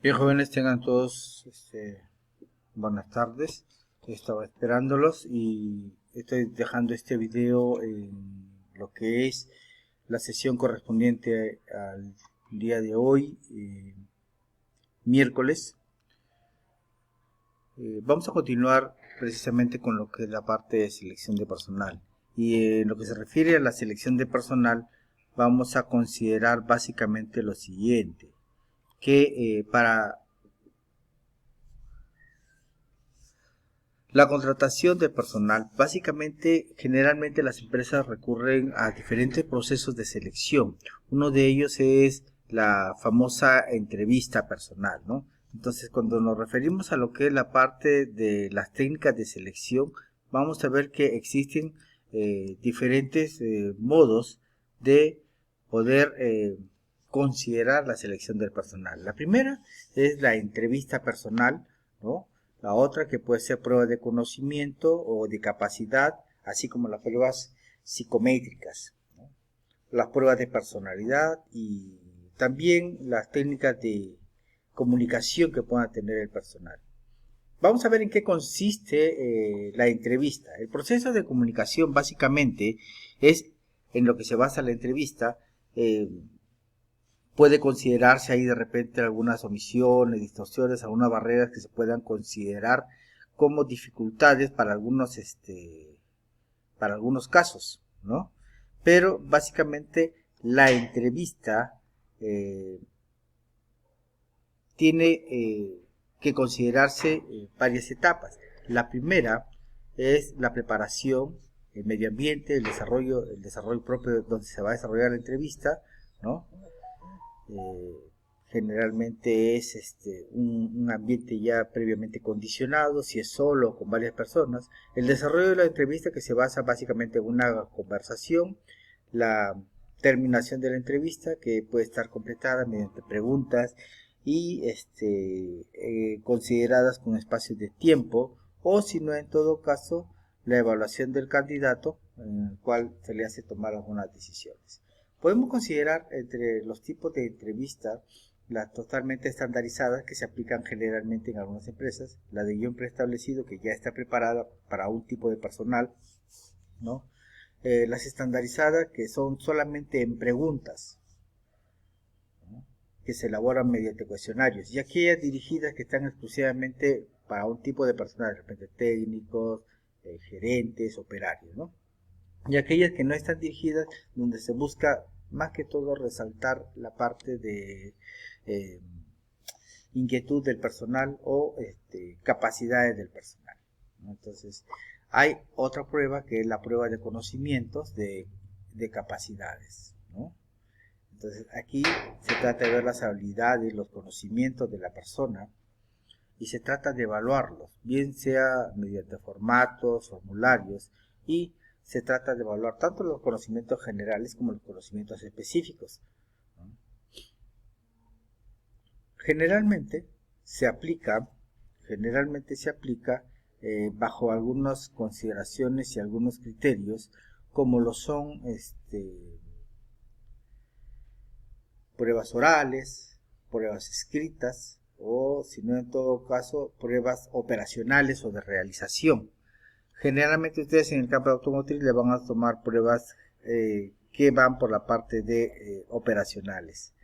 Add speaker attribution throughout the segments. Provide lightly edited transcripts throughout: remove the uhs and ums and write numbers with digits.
Speaker 1: Bien, jóvenes, tengan todos buenas tardes. Estaba esperándolos y estoy dejando este video en lo que es la sesión correspondiente al día de hoy, miércoles. Vamos a continuar precisamente con lo que es la parte de selección de personal. Y en lo que se refiere a la selección de personal, vamos a considerar básicamente lo siguiente, que para la contratación de personal, básicamente, generalmente las empresas recurren a diferentes procesos de selección. Uno de ellos es la famosa entrevista personal, ¿no? Entonces, cuando nos referimos a lo que es la parte de las técnicas de selección, vamos a ver que existen diferentes modos de poder considerar la selección del personal. La primera es la entrevista personal, ¿no? La otra que puede ser prueba de conocimiento o de capacidad, así como las pruebas psicométricas, ¿no? Las pruebas de personalidad y también las técnicas de comunicación que pueda tener el personal. Vamos a ver en qué consiste la entrevista. El proceso de comunicación básicamente es en lo que se basa la entrevista. Puede considerarse ahí de repente algunas omisiones, distorsiones, algunas barreras que se puedan considerar como dificultades para algunos casos, ¿no? Pero básicamente la entrevista eh, tiene que considerarse varias etapas. La primera es la preparación, el medio ambiente, el desarrollo propio donde se va a desarrollar la entrevista, ¿no? eh, Generalmente es un ambiente ya previamente condicionado, si es solo o con varias personas. El desarrollo de la entrevista que se basa básicamente en una conversación, la terminación de la entrevista que puede estar completada mediante preguntas y consideradas con espacios de tiempo, o si no, en todo caso, la evaluación del candidato en el cual se le hace tomar algunas decisiones. Podemos considerar entre los tipos de entrevista las totalmente estandarizadas que se aplican generalmente en algunas empresas, la de guión preestablecido que ya está preparada para un tipo de personal, ¿no? Las estandarizadas que son solamente en preguntas, ¿no? Que se elaboran mediante cuestionarios, y aquellas dirigidas que están exclusivamente para un tipo de personal, de repente técnicos, gerentes, operarios, ¿no? Y aquellas que no están dirigidas, donde se busca más que todo resaltar la parte de eh, inquietud del personal o capacidades del personal, ¿no? Entonces, hay otra prueba que es la prueba de conocimientos de capacidades, ¿no? Entonces, aquí se trata de ver las habilidades, los conocimientos de la persona y se trata de evaluarlos, bien sea mediante formatos, formularios, y se trata de evaluar tanto los conocimientos generales como los conocimientos específicos, ¿no? Generalmente se aplica, generalmente se aplica bajo algunas consideraciones y algunos criterios, como lo son pruebas orales, pruebas escritas o, si no en todo caso, pruebas operacionales o de realización. Generalmente ustedes en el campo de automotriz le van a tomar pruebas que van por la parte de operacionales,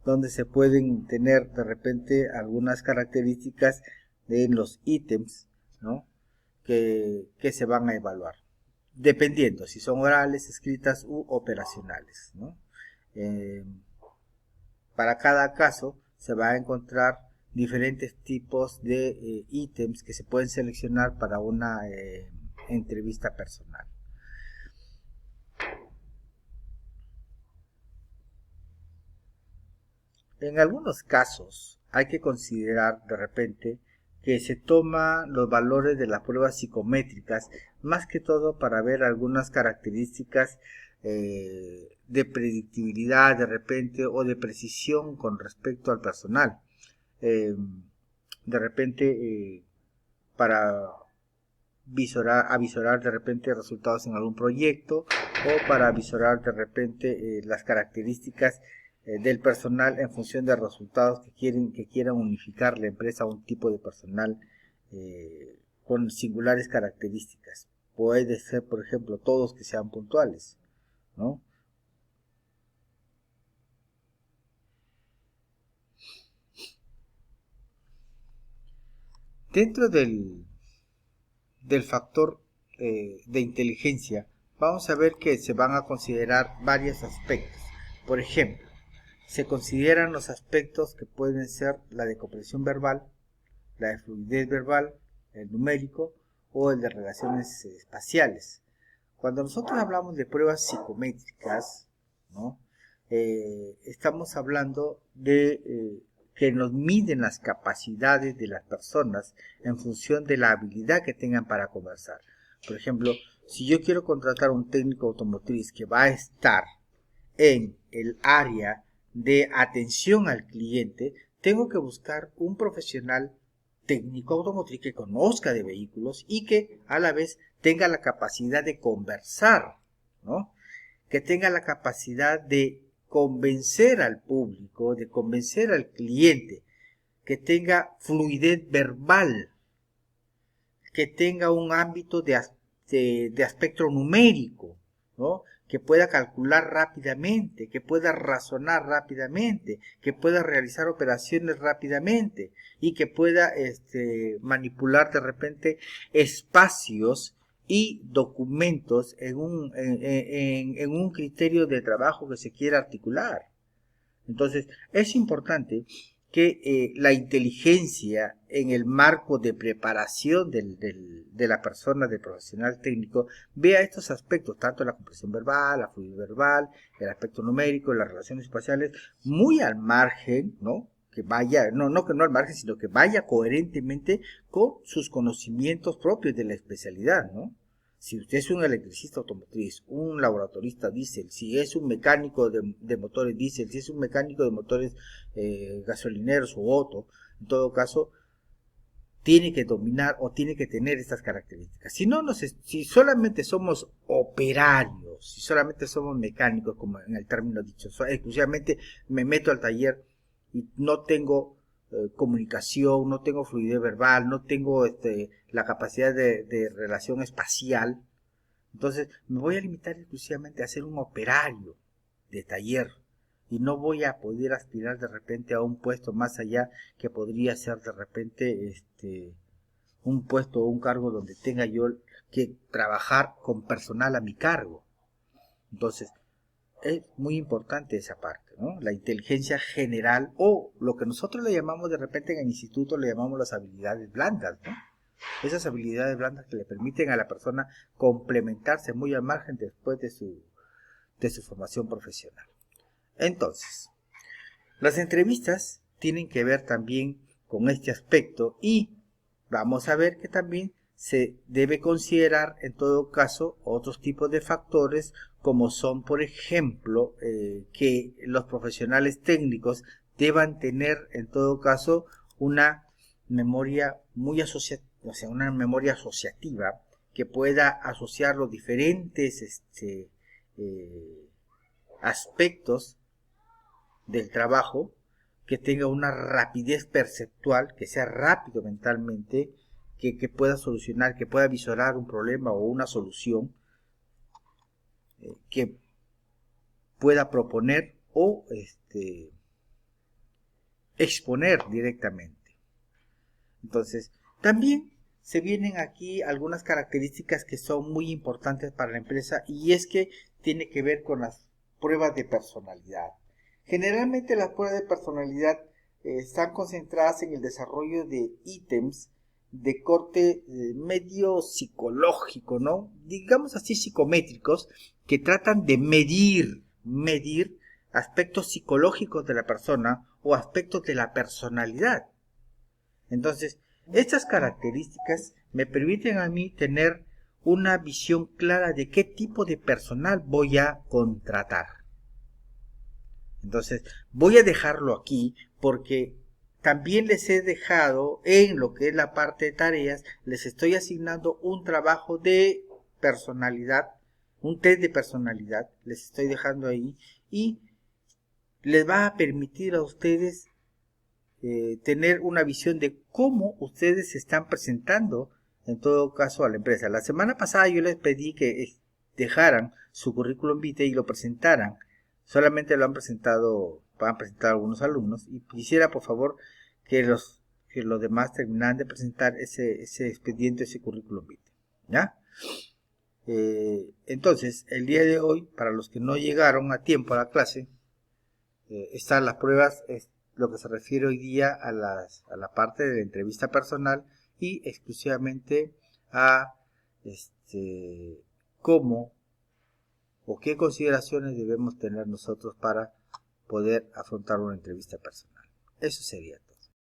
Speaker 1: donde se pueden tener de repente algunas características de los ítems, ¿no? que se van a evaluar, dependiendo si son orales, escritas u operacionales, ¿no? Eh, para cada caso se va a encontrar diferentes tipos de ítems que se pueden seleccionar para una entrevista personal. En algunos casos hay que considerar de repente que se toma los valores de las pruebas psicométricas más que todo para ver algunas características de predictibilidad de repente o de precisión con respecto al personal. Eh, de repente para avisorar de repente resultados en algún proyecto o para avisorar de repente las características del personal en función de resultados que quieran unificar la empresa a un tipo de personal con singulares características. Puede ser, por ejemplo, todos que sean puntuales, ¿no? Dentro del factor de inteligencia, vamos a ver que se van a considerar varios aspectos. Por ejemplo, se consideran los aspectos que pueden ser la de comprensión verbal, la de fluidez verbal, el numérico o el de relaciones espaciales. Cuando nosotros hablamos de pruebas psicométricas, ¿no? Estamos hablando de que nos miden las capacidades de las personas en función de la habilidad que tengan para conversar. Por ejemplo, si yo quiero contratar a un técnico automotriz que va a estar en el área de atención al cliente, tengo que buscar un profesional técnico automotriz que conozca de vehículos y que a la vez tenga la capacidad de conversar, ¿no? Que tenga la capacidad de convencer al público, de convencer al cliente, que tenga fluidez verbal, que tenga un ámbito de aspecto numérico, ¿no? Que pueda calcular rápidamente, que pueda razonar rápidamente, que pueda realizar operaciones rápidamente y que pueda manipular de repente espacios y documentos en un criterio de trabajo que se quiera articular. Entonces, es importante que la inteligencia en el marco de preparación de la persona, del profesional técnico, vea estos aspectos, tanto la comprensión verbal, la fluidez verbal, el aspecto numérico, las relaciones espaciales, muy al margen, ¿no? Que vaya, no que no al margen, sino que vaya coherentemente con sus conocimientos propios de la especialidad, ¿no? Si usted es un electricista automotriz, un laboratorista diésel, si es un mecánico de motores diésel, si es un mecánico de motores gasolineros u otro, en todo caso, tiene que dominar o tiene que tener estas características. Si no, si solamente somos operarios, si solamente somos mecánicos, como en el término dicho, exclusivamente me meto al taller y no tengo comunicación, no tengo fluidez verbal, no tengo la capacidad de relación espacial, entonces me voy a limitar exclusivamente a ser un operario de taller y no voy a poder aspirar de repente a un puesto más allá que podría ser de repente un puesto o un cargo donde tenga yo que trabajar con personal a mi cargo. Entonces, es muy importante esa parte, ¿no? La inteligencia general o lo que nosotros le llamamos de repente en el instituto le llamamos las habilidades blandas, ¿no? Esas habilidades blandas que le permiten a la persona complementarse muy al margen después de su formación profesional. Entonces, las entrevistas tienen que ver también con este aspecto y vamos a ver que también se debe considerar en todo caso otros tipos de factores como son por ejemplo que los profesionales técnicos deban tener en todo caso una memoria muy asociativa, o sea, una memoria asociativa que pueda asociar los diferentes aspectos del trabajo, que tenga una rapidez perceptual, que sea rápido mentalmente, que pueda solucionar, que pueda visorar un problema o una solución, que pueda proponer o exponer directamente. Entonces, también se vienen aquí algunas características que son muy importantes para la empresa y es que tiene que ver con las pruebas de personalidad. Generalmente las pruebas de personalidad están concentradas en el desarrollo de ítems de corte medio psicológico, ¿no? Digamos así psicométricos, que tratan de medir aspectos psicológicos de la persona o aspectos de la personalidad. Entonces, estas características me permiten a mí tener una visión clara de qué tipo de personal voy a contratar. Entonces, voy a dejarlo aquí porque también les he dejado en lo que es la parte de tareas, les estoy asignando un trabajo de personalidad, un test de personalidad, les estoy dejando ahí y les va a permitir a ustedes tener una visión de cómo ustedes se están presentando en todo caso a la empresa. La semana pasada yo les pedí que dejaran su currículum vitae y lo presentaran. Solamente lo han presentado, van a presentar algunos alumnos y quisiera por favor que los demás terminaran de presentar ese expediente, ese currículum vitae. ¿Ya? Entonces, el día de hoy, para los que no llegaron a tiempo a la clase, están las pruebas, lo que se refiere hoy día a la parte de la entrevista personal y exclusivamente a cómo o qué consideraciones debemos tener nosotros para poder afrontar una entrevista personal. Eso sería todo.